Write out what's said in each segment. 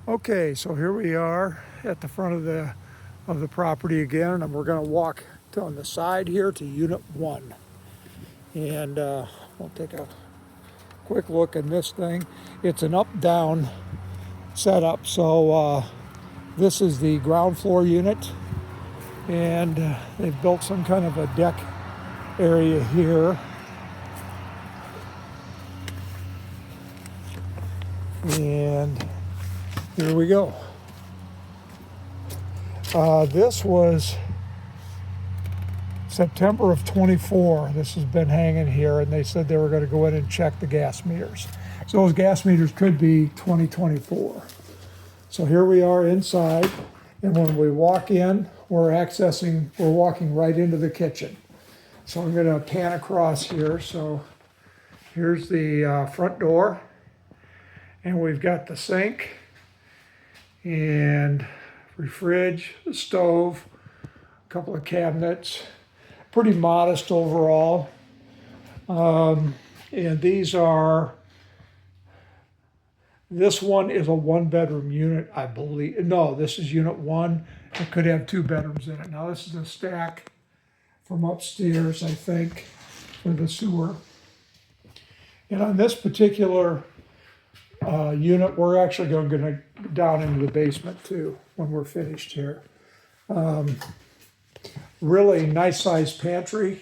Okay, so here we are at the front of the property again, and we're going to walk on the side here to Unit 1. And we'll take a quick look at this thing. It's an up-down setup, so this is the ground floor unit, and they've built some kind of a deck area here. And here we go. This was September of 24. This has been hanging here, and they said they were going to go in and check the gas meters. So those gas meters could be 2024. So here we are inside, and when we walk in, we're walking right into the kitchen. So I'm going to pan across here. So here's the front door, and we've got the sink and fridge, stove, a couple of cabinets, pretty modest overall. And this one is a 1-bedroom unit, I believe. No, this is Unit 1. It could have 2 bedrooms in it. Now this is a stack from upstairs, I think, for the sewer. And on this particular unit, we're actually going to go down into the basement too when we're finished here. Really nice sized pantry,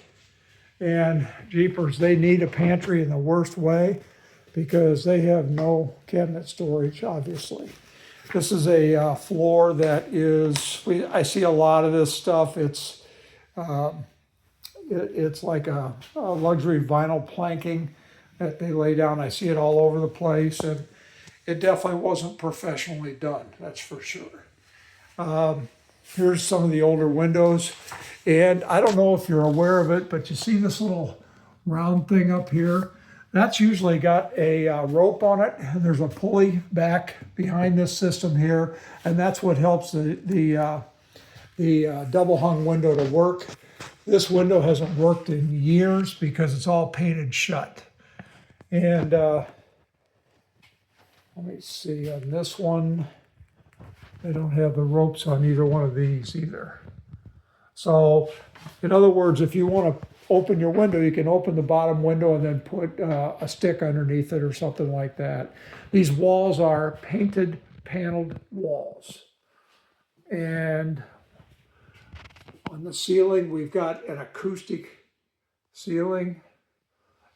and jeepers, they need a pantry in the worst way because they have no cabinet storage, obviously. This is a floor that I see a lot of this stuff. It's like a luxury vinyl planking that they lay down. I see it all over the place, and it definitely wasn't professionally done, that's for sure. Here's some of the older windows, and I don't know if you're aware of it, but you see this little round thing up here? That's usually got a rope on it, and there's a pulley back behind this system here, and that's what helps the double hung window to work. This window hasn't worked in years because it's all painted shut. And let me see, on this one, they don't have the ropes on either one of these either. So, in other words, if you want to open your window, you can open the bottom window and then put a stick underneath it or something like that. These walls are painted, paneled walls. And on the ceiling, we've got an acoustic ceiling.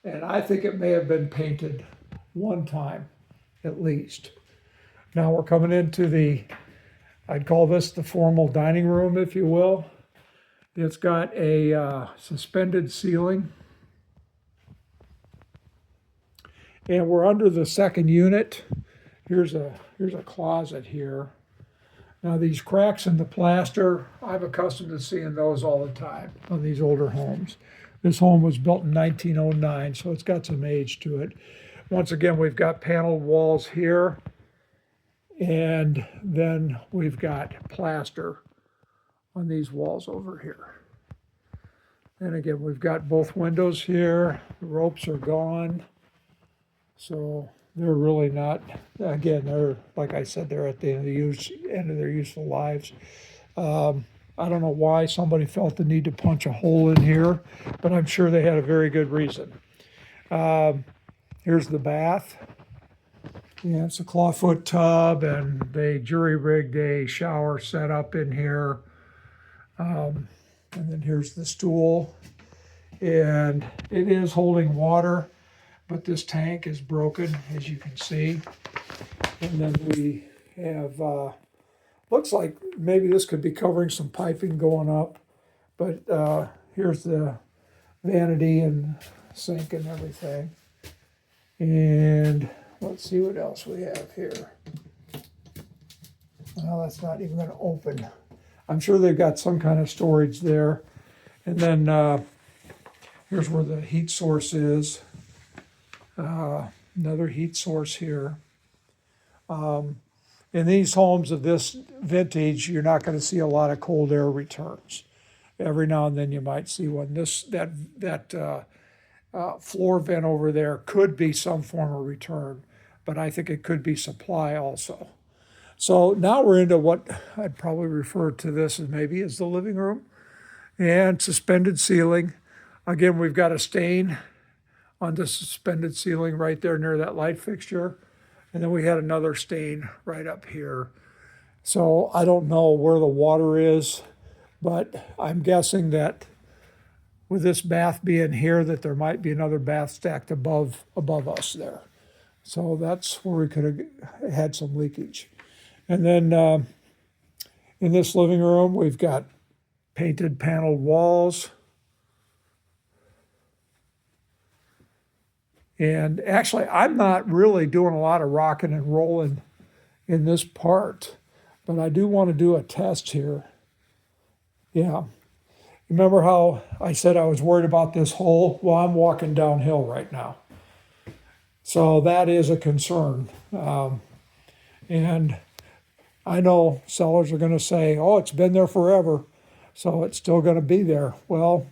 And I think it may have been painted one time, at least. Now we're coming into I'd call this the formal dining room, if you will. It's got a suspended ceiling. And we're under the second unit. Here's a closet here. Now these cracks in the plaster, I'm accustomed to seeing those all the time on these older homes. This home was built in 1909, so it's got some age to it. Once again, we've got paneled walls here, and then we've got plaster on these walls over here. And again, we've got both windows here. The ropes are gone, so they're really not, again, they're, like I said, they're at the end of their useful lives. I don't know why somebody felt the need to punch a hole in here, but I'm sure they had a very good reason. Here's the bath. Yeah, it's a clawfoot tub, and they jury-rigged a shower set up in here. And then here's the stool. And it is holding water, but this tank is broken, as you can see. And then we have, looks like maybe this could be covering some piping going up, but here's the vanity and sink and everything. And let's see what else we have here. Well, that's not even going to open. I'm sure they've got some kind of storage there. And then here's where the heat source is. Another heat source here. In these homes of this vintage, you're not going to see a lot of cold air returns. Every now and then you might see one. That floor vent over there could be some form of return, but I think it could be supply also. So now we're into what I'd probably refer to this as maybe as the living room and suspended ceiling. Again, we've got a stain on the suspended ceiling right there near that light fixture. And then we had another stain right up here. So I don't know where the water is, but I'm guessing that with this bath being here, that there might be another bath stacked above us there. So that's where we could have had some leakage. And then in this living room, we've got painted paneled walls. And actually, I'm not really doing a lot of rocking and rolling in this part, but I do want to do a test here. Yeah. Remember how I said I was worried about this hole? Well, I'm walking downhill right now. So that is a concern. And I know sellers are going to say, oh, it's been there forever, so it's still going to be there. Well,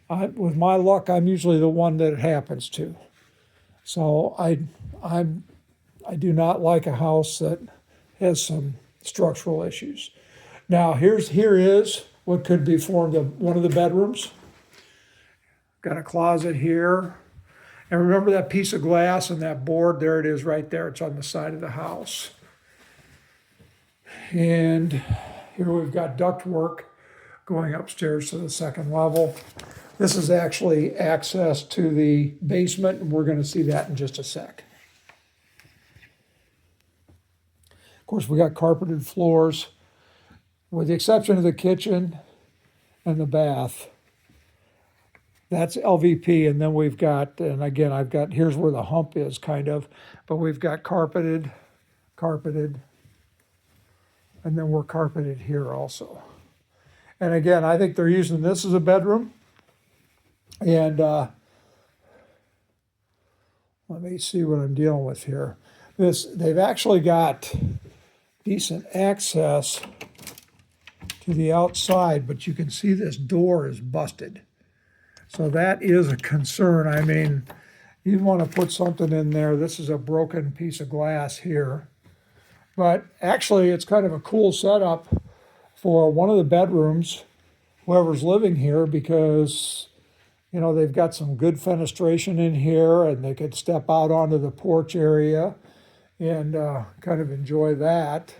with my luck, I'm usually the one that it happens to. So I do not like a house that has some structural issues. Now here is what could be formed of one of the bedrooms. Got a closet here. And remember that piece of glass and that board? There it is right there. It's on the side of the house. And here we've got ductwork going upstairs to the second level. This is actually access to the basement, and we're going to see that in just a sec. Of course, we got carpeted floors, with the exception of the kitchen and the bath. That's LVP, and then we've got, and again, here's where the hump is, kind of, but we've got carpeted, and then we're carpeted here also. And again, I think they're using this as a bedroom. And let me see what I'm dealing with here. They've actually got decent access to the outside, but you can see this door is busted. So that is a concern. I mean, you want to put something in there. This is a broken piece of glass here. But actually, it's kind of a cool setup for one of the bedrooms, whoever's living here, because, you know, they've got some good fenestration in here, and they could step out onto the porch area and kind of enjoy that.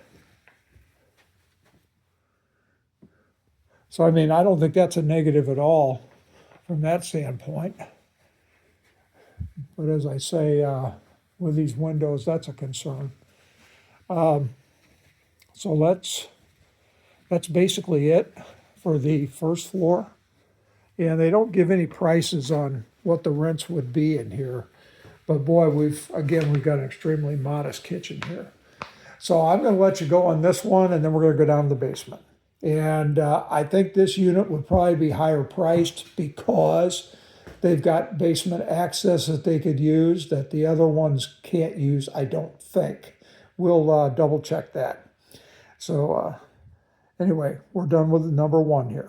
So, I mean, I don't think that's a negative at all from that standpoint. But as I say, with these windows, that's a concern. So that's basically it for the first floor. And they don't give any prices on what the rents would be in here. But boy, we've got an extremely modest kitchen here. So I'm going to let you go on this one, and then we're going to go down to the basement. And I think this unit would probably be higher priced because they've got basement access that they could use that the other ones can't use, I don't think. We'll double check that. So anyway, we're done with number one here.